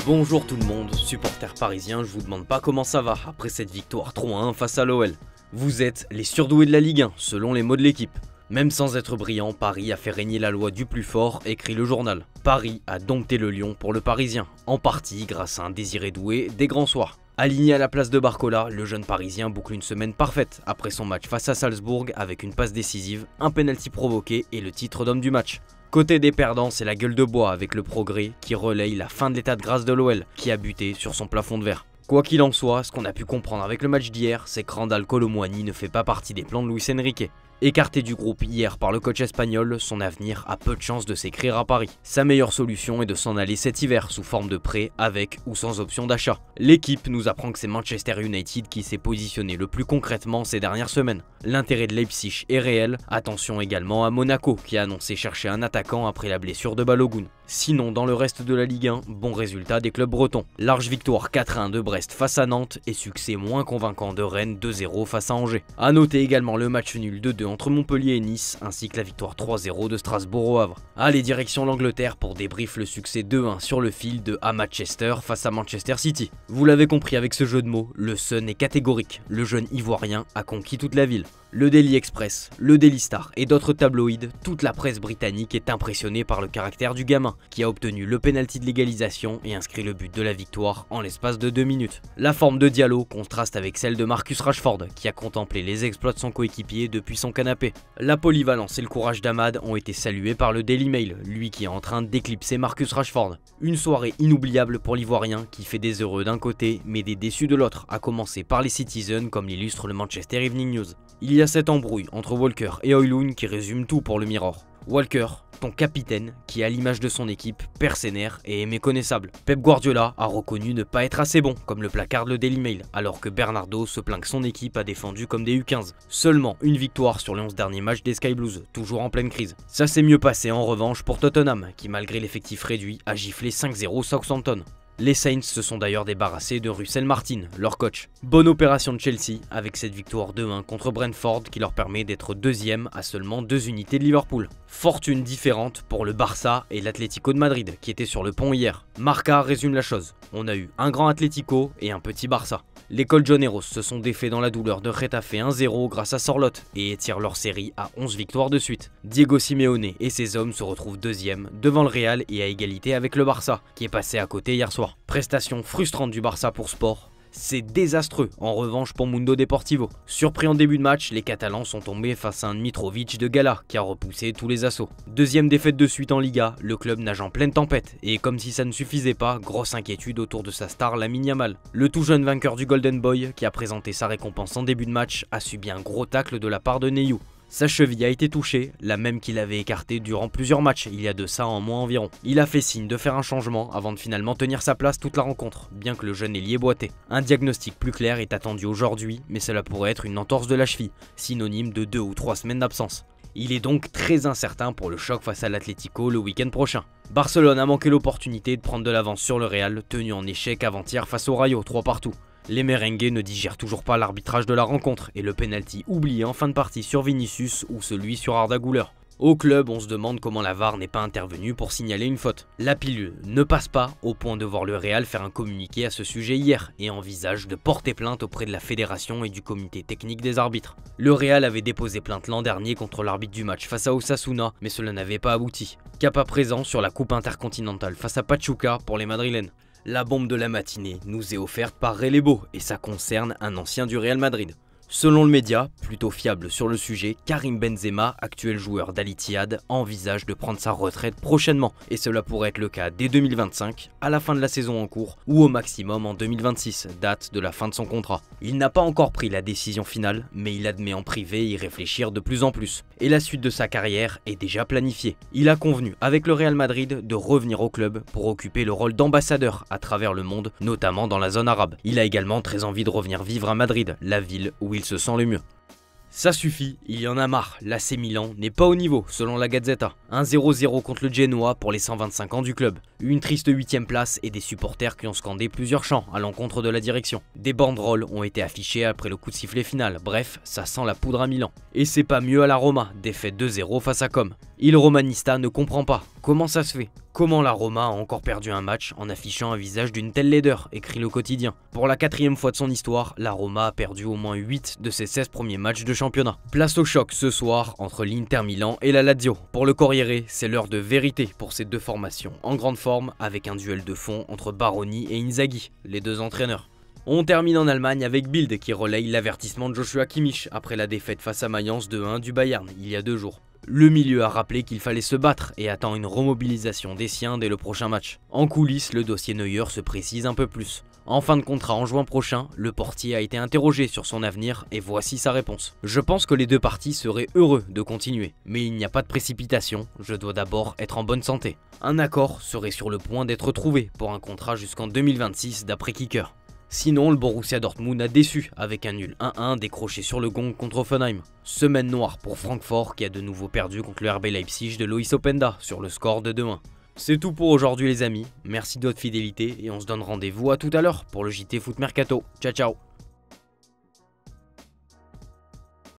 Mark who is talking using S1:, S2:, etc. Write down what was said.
S1: Bonjour tout le monde, supporters parisiens, je vous demande pas comment ça va après cette victoire 3-1 face à l'OL. Vous êtes les surdoués de la Ligue 1, selon les mots de l'équipe. Même sans être brillant, Paris a fait régner la loi du plus fort, écrit le journal. Paris a dompté le lion pour le Parisien, en partie grâce à un Désiré Doué des grands soirs. Aligné à la place de Barcola, le jeune Parisien boucle une semaine parfaite après son match face à Salzbourg avec une passe décisive, un penalty provoqué et le titre d'homme du match. Côté des perdants, c'est la gueule de bois avec le Progrès qui relaye la fin de l'état de grâce de l'OL qui a buté sur son plafond de verre. Quoi qu'il en soit, ce qu'on a pu comprendre avec le match d'hier, c'est que Randal Kolo Muani ne fait pas partie des plans de Luis Enrique. Écarté du groupe hier par le coach espagnol, son avenir a peu de chances de s'écrire à Paris. Sa meilleure solution est de s'en aller cet hiver sous forme de prêt avec ou sans option d'achat. L'équipe nous apprend que c'est Manchester United qui s'est positionné le plus concrètement ces dernières semaines. L'intérêt de Leipzig est réel, attention également à Monaco qui a annoncé chercher un attaquant après la blessure de Balogun. Sinon, dans le reste de la Ligue 1, bon résultat des clubs bretons. Large victoire 4-1 de Brest face à Nantes et succès moins convaincant de Rennes 2-0 face à Angers. A noter également le match nul 2-2 entre Montpellier et Nice, ainsi que la victoire 3-0 de Strasbourg au Havre. Allez, direction l'Angleterre pour débrief le succès 2-1 sur le fil de Manchester face à Manchester City. Vous l'avez compris avec ce jeu de mots, le Sun est catégorique, le jeune Ivoirien a conquis toute la ville. Le Daily Express, le Daily Star et d'autres tabloïds, toute la presse britannique est impressionnée par le caractère du gamin, qui a obtenu le penalty de l'égalisation et inscrit le but de la victoire en l'espace de 2 minutes. La forme de Diallo contraste avec celle de Marcus Rashford, qui a contemplé les exploits de son coéquipier depuis son canapé. La polyvalence et le courage d'Amad ont été salués par le Daily Mail, lui qui est en train d'éclipser Marcus Rashford. Une soirée inoubliable pour l'Ivoirien, qui fait des heureux d'un côté, mais des déçus de l'autre, à commencer par les Citizens comme l'illustre le Manchester Evening News. Il y a cette embrouille entre Walker et Højlund qui résume tout pour le Mirror. Walker, ton capitaine, qui à l'image de son équipe, perd ses nerfs et est méconnaissable. Pep Guardiola a reconnu ne pas être assez bon, comme le placarde le Daily Mail, alors que Bernardo se plaint que son équipe a défendu comme des U15. Seulement une victoire sur les 11 derniers matchs des Sky Blues, toujours en pleine crise. Ça s'est mieux passé en revanche pour Tottenham, qui malgré l'effectif réduit a giflé 5-0 Southampton. Les Saints se sont d'ailleurs débarrassés de Russell Martin, leur coach. Bonne opération de Chelsea avec cette victoire 2-1 contre Brentford qui leur permet d'être deuxième à seulement 2 unités de Liverpool. Fortune différente pour le Barça et l'Atlético de Madrid qui étaient sur le pont hier. Marca résume la chose. On a eu un grand Atlético et un petit Barça. Les Colchoneros se sont défaits dans la douleur de Getafe 1-0 grâce à Sorloth et étirent leur série à 11 victoires de suite. Diego Simeone et ses hommes se retrouvent deuxième devant le Real et à égalité avec le Barça qui est passé à côté hier soir. Prestation frustrante du Barça pour Sport. C'est désastreux en revanche pour Mundo Deportivo. Surpris en début de match, les Catalans sont tombés face à un Mitrovic de gala qui a repoussé tous les assauts. Deuxième défaite de suite en Liga, le club nage en pleine tempête et comme si ça ne suffisait pas, grosse inquiétude autour de sa star Lamine Yamal. Le tout jeune vainqueur du Golden Boy qui a présenté sa récompense en début de match a subi un gros tacle de la part de Neyou. Sa cheville a été touchée, la même qu'il avait écartée durant plusieurs matchs, il y a de ça un mois environ. Il a fait signe de faire un changement avant de finalement tenir sa place toute la rencontre, bien que le jeune ailier boitait. Un diagnostic plus clair est attendu aujourd'hui, mais cela pourrait être une entorse de la cheville, synonyme de 2 ou 3 semaines d'absence. Il est donc très incertain pour le choc face à l'Atlético le week-end prochain. Barcelone a manqué l'opportunité de prendre de l'avance sur le Real, tenu en échec avant-hier face au Rayo, 3 partout. Les merengues ne digèrent toujours pas l'arbitrage de la rencontre et le penalty oublié en fin de partie sur Vinicius ou celui sur Arda Güler. Au club, on se demande comment la VAR n'est pas intervenue pour signaler une faute. La pilule ne passe pas au point de voir le Real faire un communiqué à ce sujet hier et envisage de porter plainte auprès de la fédération et du comité technique des arbitres. Le Real avait déposé plainte l'an dernier contre l'arbitre du match face à Osasuna, mais cela n'avait pas abouti. Cap à présent sur la coupe intercontinentale face à Pachuca pour les Madrilènes. La bombe de la matinée nous est offerte par Relebo et ça concerne un ancien du Real Madrid. Selon le média, plutôt fiable sur le sujet, Karim Benzema, actuel joueur d'Al Ittihad, envisage de prendre sa retraite prochainement et cela pourrait être le cas dès 2025, à la fin de la saison en cours ou au maximum en 2026, date de la fin de son contrat. Il n'a pas encore pris la décision finale, mais il admet en privé y réfléchir de plus en plus. Et la suite de sa carrière est déjà planifiée. Il a convenu avec le Real Madrid de revenir au club pour occuper le rôle d'ambassadeur à travers le monde, notamment dans la zone arabe. Il a également très envie de revenir vivre à Madrid, la ville où il se sent le mieux. Ça suffit, il y en a marre, l'AC Milan n'est pas au niveau selon la Gazzetta. Un 0-0 contre le Genoa pour les 125 ans du club. Une triste 8ème place et des supporters qui ont scandé plusieurs chants à l'encontre de la direction. Des banderoles ont été affichées après le coup de sifflet final, bref, ça sent la poudre à Milan. Et c'est pas mieux à la Roma, défaite 2-0 face à Com. Il Romanista ne comprend pas. Comment ça se fait? Comment la Roma a encore perdu un match en affichant un visage d'une telle laideur, écrit le quotidien. Pour la 4e fois de son histoire, la Roma a perdu au moins 8 de ses 16 premiers matchs de championnat. Place au choc ce soir entre l'Inter Milan et la Lazio. Pour le Corriere, c'est l'heure de vérité pour ces deux formations en grande forme avec un duel de fond entre Baroni et Inzaghi, les deux entraîneurs. On termine en Allemagne avec Bild qui relaye l'avertissement de Joshua Kimmich après la défaite face à Mayence 2-1 du Bayern il y a 2 jours. Le milieu a rappelé qu'il fallait se battre et attend une remobilisation des siens dès le prochain match. En coulisses, le dossier Neuer se précise un peu plus. En fin de contrat en juin prochain, le portier a été interrogé sur son avenir et voici sa réponse. Je pense que les deux parties seraient heureux de continuer, mais il n'y a pas de précipitation, je dois d'abord être en bonne santé. Un accord serait sur le point d'être trouvé pour un contrat jusqu'en 2026 d'après Kicker. Sinon, le Borussia Dortmund a déçu avec un nul 1-1 décroché sur le gong contre Offenheim. Semaine noire pour Francfort qui a de nouveau perdu contre le RB Leipzig de Loïs Openda sur le score de 2-1. C'est tout pour aujourd'hui les amis, merci de votre fidélité et on se donne rendez-vous à tout à l'heure pour le JT Foot Mercato. Ciao ciao.